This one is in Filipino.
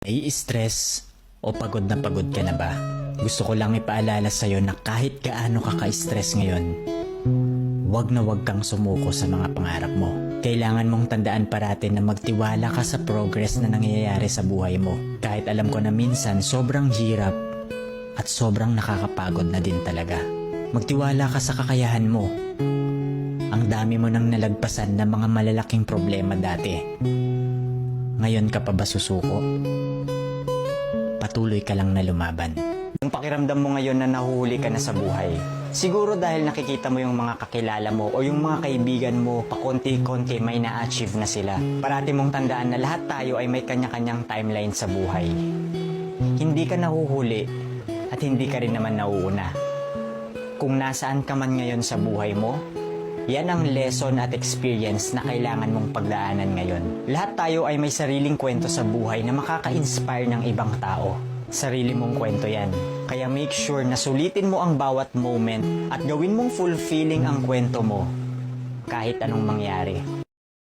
Nai-stress o pagod na pagod ka na ba? Gusto ko lang ipaalala sa'yo na kahit gaano ka ka-stress ngayon, wag na wag kang sumuko sa mga pangarap mo. Kailangan mong tandaan parati na magtiwala ka sa progress na nangyayari sa buhay mo. Kahit alam ko na minsan sobrang hirap at sobrang nakakapagod na din talaga. Magtiwala ka sa kakayahan mo. Ang dami mo nang nalagpasan na mga malalaking problema dati. Ngayon ka pa ba susuko? Patuloy ka lang na lumaban. Yung pakiramdam mo ngayon na nahuhuli ka na sa buhay, siguro dahil nakikita mo yung mga kakilala mo o yung mga kaibigan mo, pakonti-konti may na-achieve na sila. Parati mong tandaan na lahat tayo ay may kanya-kanyang timeline sa buhay. Hindi ka nahuhuli at hindi ka rin naman nauuna. Kung nasaan ka man ngayon sa buhay mo, yan ang lesson at experience na kailangan mong pagdaanan ngayon. Lahat tayo ay may sariling kwento sa buhay na makaka-inspire ng ibang tao. Sarili mong kwento yan. Kaya make sure na sulitin mo ang bawat moment at gawin mong fulfilling ang kwento mo kahit anong mangyari.